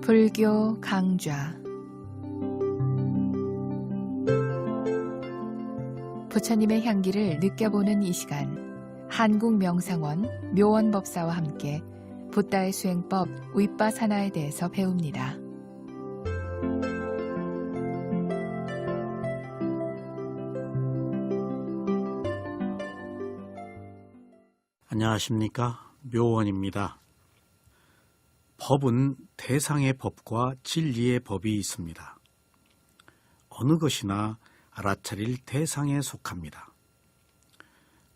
불교 강좌 부처님의 향기를 느껴보는 이 시간, 한국명상원 묘원법사와 함께 붓다의 수행법 윗바사나에 대해서 배웁니다. 안녕하십니까, 묘원입니다. 법은 대상의 법과 진리의 법이 있습니다. 어느 것이나 알아차릴 대상에 속합니다.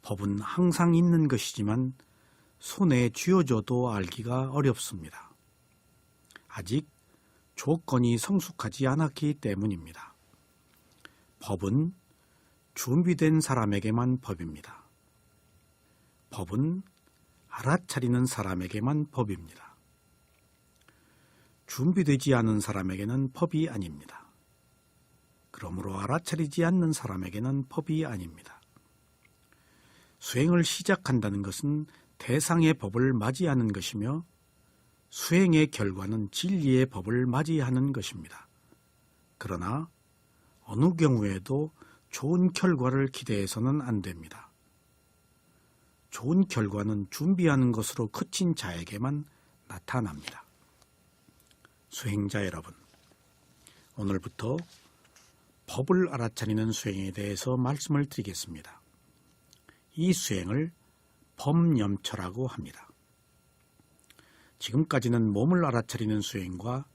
법은 항상 있는 것이지만 손에 쥐어줘도 알기가 어렵습니다. 아직 조건이 성숙하지 않았기 때문입니다. 법은 준비된 사람에게만 법입니다. 법은 알아차리는 사람에게만 법입니다. 준비되지 않은 사람에게는 법이 아닙니다. 그러므로 알아차리지 않는 사람에게는 법이 아닙니다. 수행을 시작한다는 것은 대상의 법을 맞이하는 것이며 수행의 결과는 진리의 법을 맞이하는 것입니다. 그러나 어느 경우에도 좋은 결과를 기대해서는 안 됩니다. 좋은 결과는 준비하는 것으로 그친 자에게만 나타납니다. 수행자 여러분, 오늘부터 법을 알아차리는 수행에 대해서 말씀을 드리겠습니다. 이 수행을 법념처라고 합니다. 지금까지는 몸을 알아차리는 수행과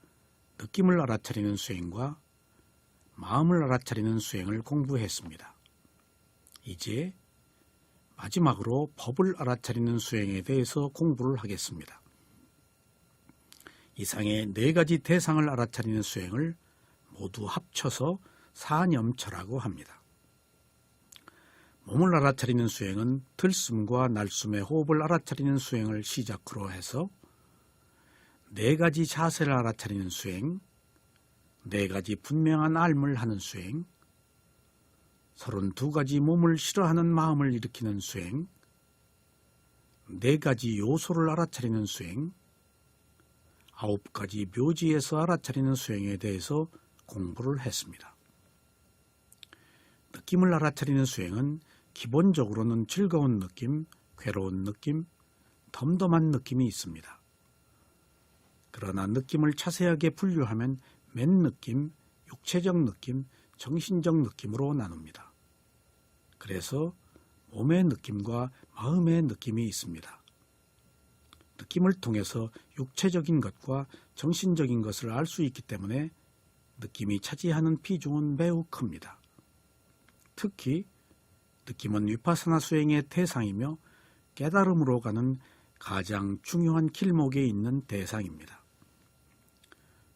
느낌을 알아차리는 수행과 마음을 알아차리는 수행을 공부했습니다. 이제 마지막으로 법을 알아차리는 수행에 대해서 공부를 하겠습니다. 이상의 네 가지 대상을 알아차리는 수행을 모두 합쳐서 사념처라고 합니다. 몸을 알아차리는 수행은 들숨과 날숨의 호흡을 알아차리는 수행을 시작으로 해서 네 가지 자세를 알아차리는 수행, 네 가지 분명한 알물 하는 수행, 32가지 몸을 싫어하는 마음을 일으키는 수행, 네 가지 요소를 알아차리는 수행, 9가지 묘지에서 알아차리는 수행에 대해서 공부를 했습니다. 느낌을 알아차리는 수행은 기본적으로는 즐거운 느낌, 괴로운 느낌, 덤덤한 느낌이 있습니다. 그러나 느낌을 자세하게 분류하면 맨 느낌, 육체적 느낌, 정신적 느낌으로 나눕니다. 그래서 몸의 느낌과 마음의 느낌이 있습니다. 느낌을 통해서 육체적인 것과 정신적인 것을 알 수 있기 때문에 느낌이 차지하는 비중은 매우 큽니다. 특히 느낌은 위파사나 수행의 대상이며 깨달음으로 가는 가장 중요한 길목에 있는 대상입니다.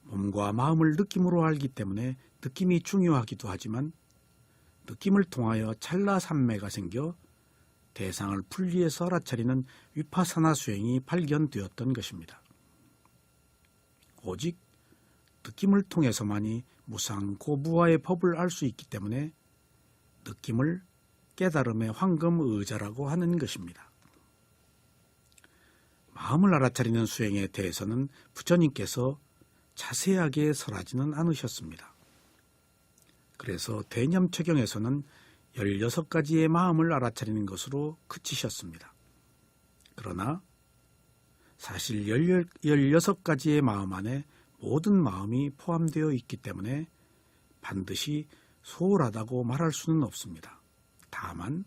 몸과 마음을 느낌으로 알기 때문에 느낌이 중요하기도 하지만 느낌을 통하여 찰나산매가 생겨 대상을 분리해서 알아차리는 위파사나 수행이 발견되었던 것입니다. 오직 느낌을 통해서만이 무상고무와의 법을 알 수 있기 때문에 느낌을 깨달음의 황금의자라고 하는 것입니다. 마음을 알아차리는 수행에 대해서는 부처님께서 자세하게 설하지는 않으셨습니다. 그래서 대념처경에서는 16가지의 마음을 알아차리는 것으로 그치셨습니다. 그러나 사실 16가지의 마음 안에 모든 마음이 포함되어 있기 때문에 반드시 소홀하다고 말할 수는 없습니다. 다만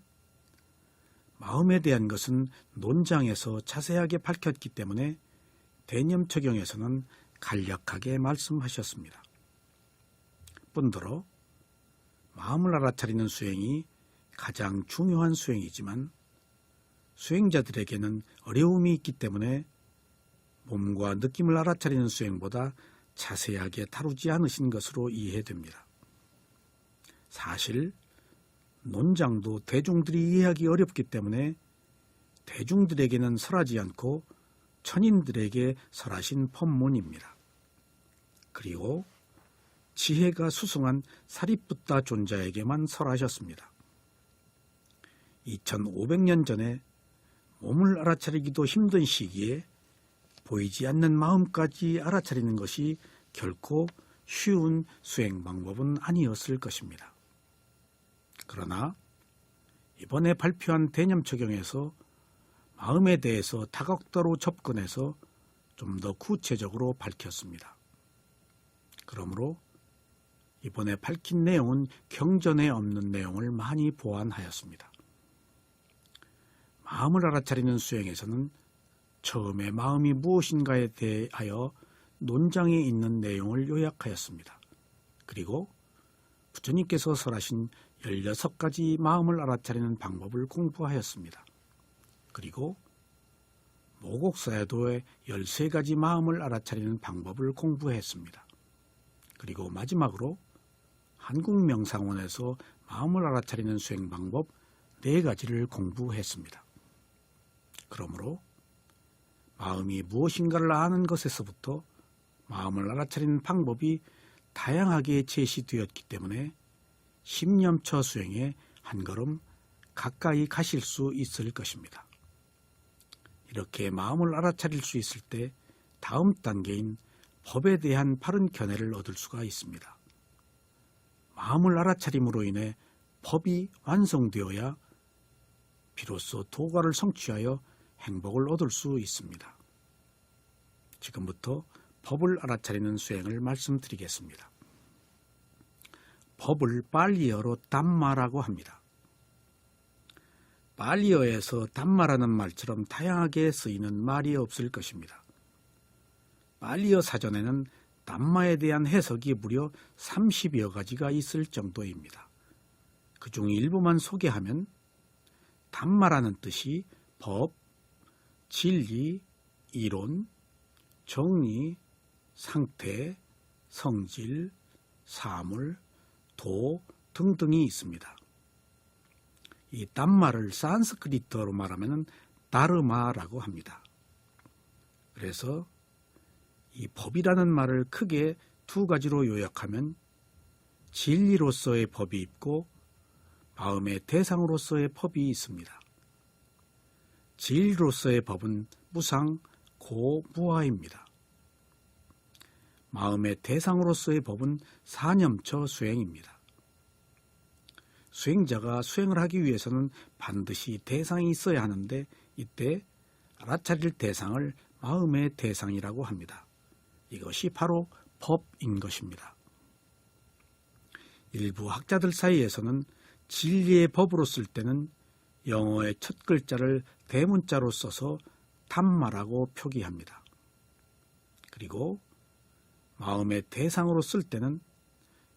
마음에 대한 것은 논장에서 자세하게 밝혔기 때문에 대념처경에서는 간략하게 말씀하셨습니다. 뿐더러 마음을 알아차리는 수행이 가장 중요한 수행이지만 수행자들에게는 어려움이 있기 때문에 몸과 느낌을 알아차리는 수행보다 자세하게 다루지 않으신 것으로 이해됩니다. 사실 논장도 대중들이 이해하기 어렵기 때문에 대중들에게는 설하지 않고 천인들에게 설하신 법문입니다. 그리고 지혜가 수승한 사리붓다 존자에게만 설하셨습니다. 2500년 전에 몸을 알아차리기도 힘든 시기에 보이지 않는 마음까지 알아차리는 것이 결코 쉬운 수행 방법은 아니었을 것입니다. 그러나 이번에 발표한 대념처경에서 마음에 대해서 다각도로 접근해서 좀 더 구체적으로 밝혔습니다. 그러므로 이번에 밝힌 내용은 경전에 없는 내용을 많이 보완하였습니다. 마음을 알아차리는 수행에서는 처음에 마음이 무엇인가에 대하여 논장에 있는 내용을 요약하였습니다. 그리고 부처님께서 설하신 16가지 마음을 알아차리는 방법을 공부하였습니다. 그리고 모곡사야도의 13가지 마음을 알아차리는 방법을 공부했습니다. 그리고 마지막으로 한국명상원에서 마음을 알아차리는 수행 방법 4가지를 공부했습니다. 그러므로 마음이 무엇인가를 아는 것에서부터 마음을 알아차리는 방법이 다양하게 제시되었기 때문에 심념처 수행에 한 걸음 가까이 가실 수 있을 것입니다. 이렇게 마음을 알아차릴 수 있을 때 다음 단계인 법에 대한 바른 견해를 얻을 수가 있습니다. 마음을 알아차림으로 인해 법이 완성되어야 비로소 도가를 성취하여 행복을 얻을 수 있습니다. 지금부터 법을 알아차리는 수행을 말씀드리겠습니다. 법을 빨리어로 담마라고 합니다. 빨리어에서 담마라는 말처럼 다양하게 쓰이는 말이 없을 것입니다. 빨리어 사전에는 담마에 대한 해석이 무려 30여 가지가 있을 정도입니다. 그중 일부만 소개하면 담마라는 뜻이 법, 진리, 이론, 정리, 상태, 성질, 사물, 도 등등이 있습니다. 이 담마를 산스크리트어로 말하면 다르마라고 합니다. 그래서 이 법이라는 말을 크게 2가지로 요약하면 진리로서의 법이 있고 마음의 대상으로서의 법이 있습니다. 진리로서의 법은 무상, 고, 무아입니다. 마음의 대상으로서의 법은 사념처 수행입니다. 수행자가 수행을 하기 위해서는 반드시 대상이 있어야 하는데 이때 알아차릴 대상을 마음의 대상이라고 합니다. 이것이 바로 법인 것입니다. 일부 학자들 사이에서는 진리의 법으로 쓸 때는 영어의 첫 글자를 대문자로 써서 담마라고 표기합니다. 그리고 마음의 대상으로 쓸 때는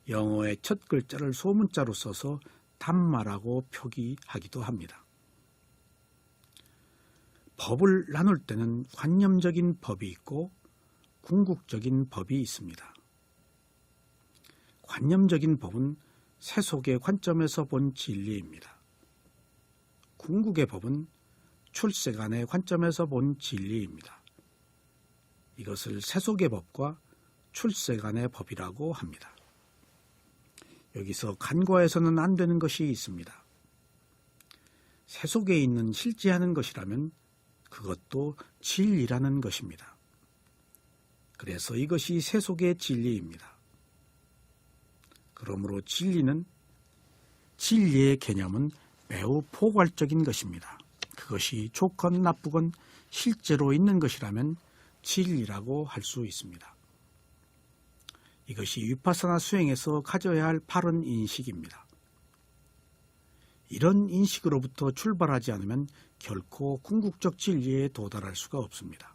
영어의 첫 글자를 소문자로 써서 담마라고 표기하기도 합니다. 법을 나눌 때는 관념적인 법이 있고 궁극적인 법이 있습니다. 관념적인 법은 세속의 관점에서 본 진리입니다. 궁극의 법은 출세간의 관점에서 본 진리입니다. 이것을 세속의 법과 출세간의 법이라고 합니다. 여기서 간과해서는 안 되는 것이 있습니다. 세속에 있는 실제하는 것이라면 그것도 진리라는 것입니다. 그래서 이것이 세속의 진리입니다. 그러므로 진리의 개념은 매우 포괄적인 것입니다. 그것이 좋건 나쁘건 실제로 있는 것이라면 진리라고 할 수 있습니다. 이것이 위파사나 수행에서 가져야 할 바른 인식입니다. 이런 인식으로부터 출발하지 않으면 결코 궁극적 진리에 도달할 수가 없습니다.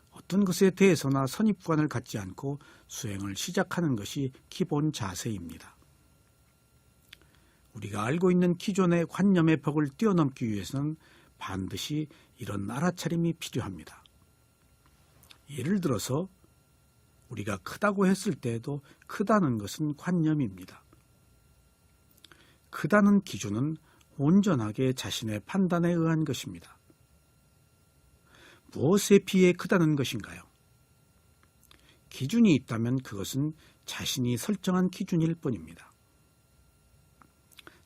어떤 것에 대해서나 선입관을 갖지 않고 수행을 시작하는 것이 기본 자세입니다. 우리가 알고 있는 기존의 관념의 벽을 뛰어넘기 위해서는 반드시 이런 알아차림이 필요합니다. 예를 들어서 우리가 크다고 했을 때에도 크다는 것은 관념입니다. 크다는 기준은 온전하게 자신의 판단에 의한 것입니다. 무엇에 비해 크다는 것인가요? 기준이 있다면 그것은 자신이 설정한 기준일 뿐입니다.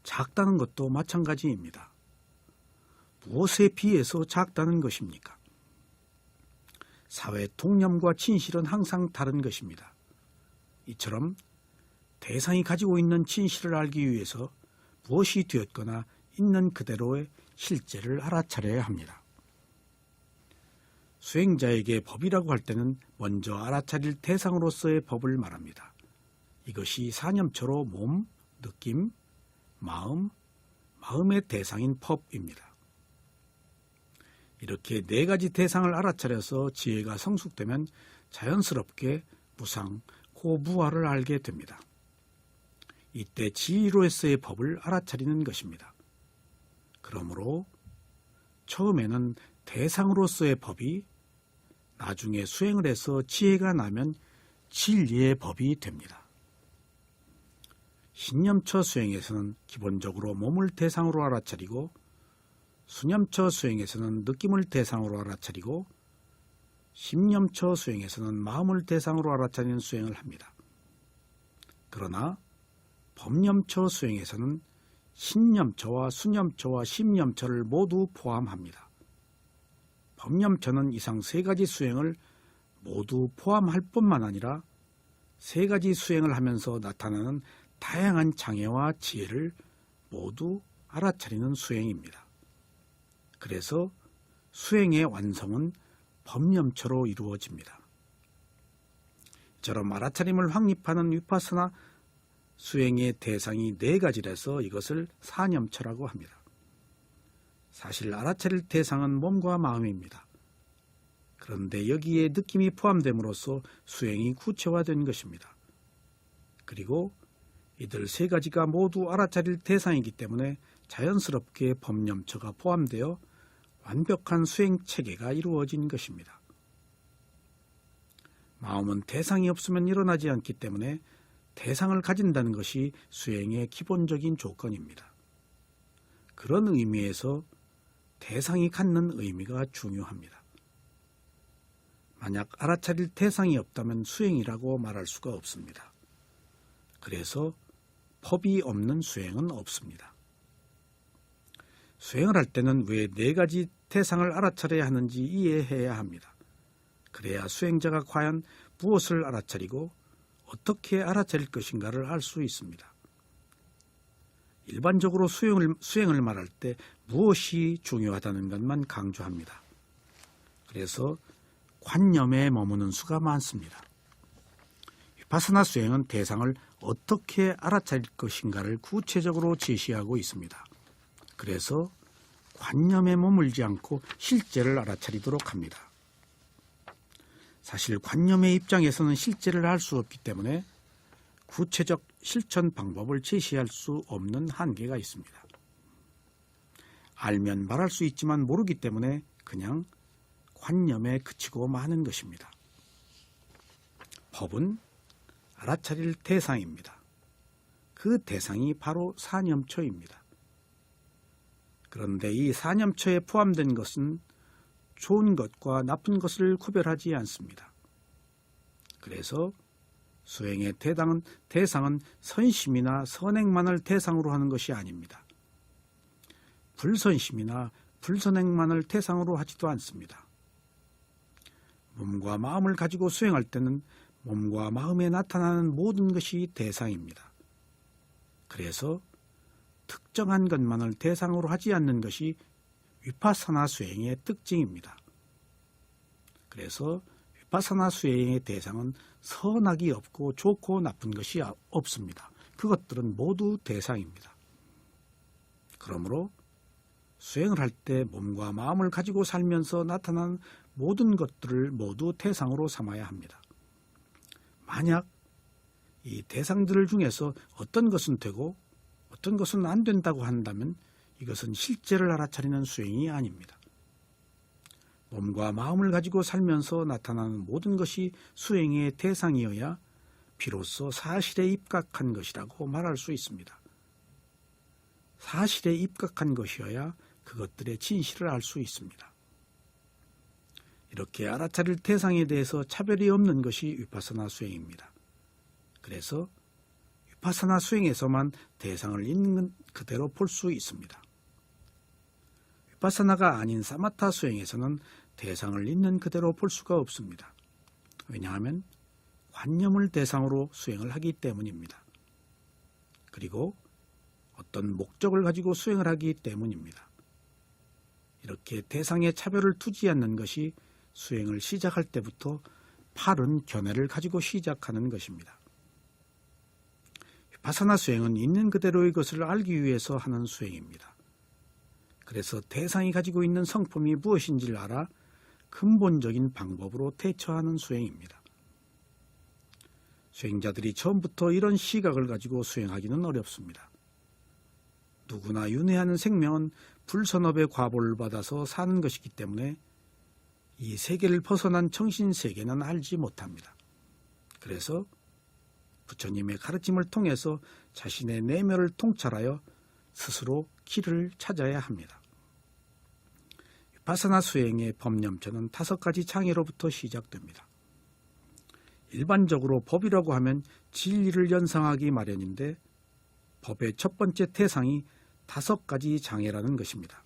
작다는 것도 마찬가지입니다. 무엇에 비해서 작다는 것입니까? 사회 통념과 진실은 항상 다른 것입니다. 이처럼 대상이 가지고 있는 진실을 알기 위해서 무엇이 되었거나 있는 그대로의 실제를 알아차려야 합니다. 수행자에게 법이라고 할 때는 먼저 알아차릴 대상으로서의 법을 말합니다. 이것이 사념처로 몸, 느낌, 마음의 대상인 법입니다. 이렇게 네 가지 대상을 알아차려서 지혜가 성숙되면 자연스럽게 무상, 고무아를 알게 됩니다. 이때 지혜로서의 법을 알아차리는 것입니다. 그러므로 처음에는 대상으로서의 법이, 나중에 수행을 해서 지혜가 나면 진리의 법이 됩니다. 신념처 수행에서는 기본적으로 몸을 대상으로 알아차리고, 수념처 수행에서는 느낌을 대상으로 알아차리고, 심념처 수행에서는 마음을 대상으로 알아차리는 수행을 합니다. 그러나 법념처 수행에서는 신념처와 수념처와 심념처를 모두 포함합니다. 법념처는 이상 세 가지 수행을 모두 포함할 뿐만 아니라 세 가지 수행을 하면서 나타나는 다양한 장애와 지혜를 모두 알아차리는 수행입니다. 그래서 수행의 완성은 법념처로 이루어집니다. 이처럼 알아차림을 확립하는 위파사나 수행의 대상이 네 가지라서 이것을 사념처라고 합니다. 사실 알아차릴 대상은 몸과 마음입니다. 그런데 여기에 느낌이 포함됨으로써 수행이 구체화된 것입니다. 그리고 이들 세 가지가 모두 알아차릴 대상이기 때문에 자연스럽게 법념처가 포함되어 완벽한 수행 체계가 이루어진 것입니다. 마음은 대상이 없으면 일어나지 않기 때문에 대상을 가진다는 것이 수행의 기본적인 조건입니다. 그런 의미에서 대상이 갖는 의미가 중요합니다. 만약 알아차릴 대상이 없다면 수행이라고 말할 수가 없습니다. 그래서 법이 없는 수행은 없습니다. 수행을 할 때는 왜 네 가지 대상을 알아차려야 하는지 이해해야 합니다. 그래야 수행자가 과연 무엇을 알아차리고 어떻게 알아차릴 것인가를 알 수 있습니다. 일반적으로 수행을 말할 때 무엇이 중요하다는 것만 강조합니다. 그래서 관념에 머무는 수가 많습니다. 위파사나 수행은 대상을 어떻게 알아차릴 것인가를 구체적으로 제시하고 있습니다. 그래서 관념에 머물지 않고 실제를 알아차리도록 합니다. 사실 관념의 입장에서는 실제를 알 수 없기 때문에 구체적 실천 방법을 제시할 수 없는 한계가 있습니다. 알면 말할 수 있지만 모르기 때문에 그냥 관념에 그치고 마는 것입니다. 법은 알아차릴 대상입니다. 그 대상이 바로 사념처입니다. 그런데 이 사념처에 포함된 것은 좋은 것과 나쁜 것을 구별하지 않습니다. 그래서 수행의 대상은 선심이나 선행만을 대상으로 하는 것이 아닙니다. 불선심이나 불선행만을 대상으로 하지도 않습니다. 몸과 마음을 가지고 수행할 때는 몸과 마음에 나타나는 모든 것이 대상입니다. 그래서 특정한 것만을 대상으로 하지 않는 것이 위파사나 수행의 특징입니다. 그래서 위파사나 수행의 대상은 선악이 없고 좋고 나쁜 것이 없습니다. 그것들은 모두 대상입니다. 그러므로 수행을 할 때 몸과 마음을 가지고 살면서 나타나는 모든 것들을 모두 대상으로 삼아야 합니다. 만약 이 대상들 중에서 어떤 것은 되고 어떤 것은 안 된다고 한다면 이것은 실제를 알아차리는 수행이 아닙니다. 몸과 마음을 가지고 살면서 나타나는 모든 것이 수행의 대상이어야 비로소 사실에 입각한 것이라고 말할 수 있습니다. 사실에 입각한 것이어야 그것들의 진실을 알 수 있습니다. 이렇게 알아차릴 대상에 대해서 차별이 없는 것이 위파사나 수행입니다. 그래서 위파사나 수행에서만 대상을 있는 그대로 볼 수 있습니다. 위파사나가 아닌 사마타 수행에서는 대상을 있는 그대로 볼 수가 없습니다. 왜냐하면 관념을 대상으로 수행을 하기 때문입니다. 그리고 어떤 목적을 가지고 수행을 하기 때문입니다. 이렇게 대상에 차별을 두지 않는 것이 수행을 시작할 때부터 바른 견해를 가지고 시작하는 것입니다. 비파사나 수행은 있는 그대로의 것을 알기 위해서 하는 수행입니다. 그래서 대상이 가지고 있는 성품이 무엇인지를 알아 근본적인 방법으로 대처하는 수행입니다. 수행자들이 처음부터 이런 시각을 가지고 수행하기는 어렵습니다. 누구나 윤회하는 생명은 불선업의 과보를 받아서 사는 것이기 때문에 이 세계를 벗어난 정신세계는 알지 못합니다. 그래서 부처님의 가르침을 통해서 자신의 내면을 통찰하여 스스로 길을 찾아야 합니다. 비파사나 수행의 법념처는 5가지 장애로부터 시작됩니다. 일반적으로 법이라고 하면 진리를 연상하기 마련인데 법의 첫 번째 태상이 5가지 장애라는 것입니다.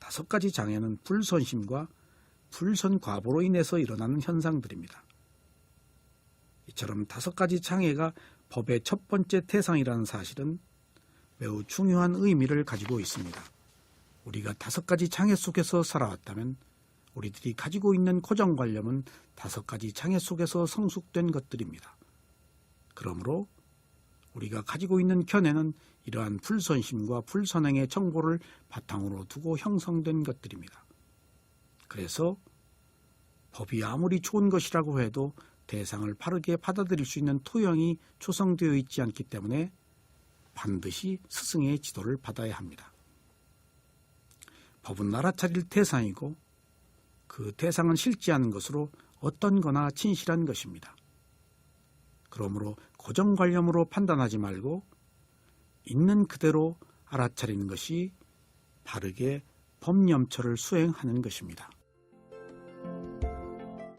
5가지 장애는 불선심과 불선과보로 인해서 일어나는 현상들입니다. 이처럼 5가지 장애가 법의 첫 번째 태상이라는 사실은 매우 중요한 의미를 가지고 있습니다. 우리가 5가지 장애 속에서 살아왔다면 우리들이 가지고 있는 고정관념은 5가지 장애 속에서 성숙된 것들입니다. 그러므로 우리가 가지고 있는 견해는 이러한 불선심과 불선행의 정보를 바탕으로 두고 형성된 것들입니다. 그래서 법이 아무리 좋은 것이라고 해도 대상을 바르게 받아들일 수 있는 토형이 조성되어 있지 않기 때문에 반드시 스승의 지도를 받아야 합니다. 법은 알아차릴 대상이고 그 대상은 실지 않은 것으로 어떤 거나 진실한 것입니다. 그러므로 고정관념으로 판단하지 말고 있는 그대로 알아차리는 것이 바르게 법념처를 수행하는 것입니다.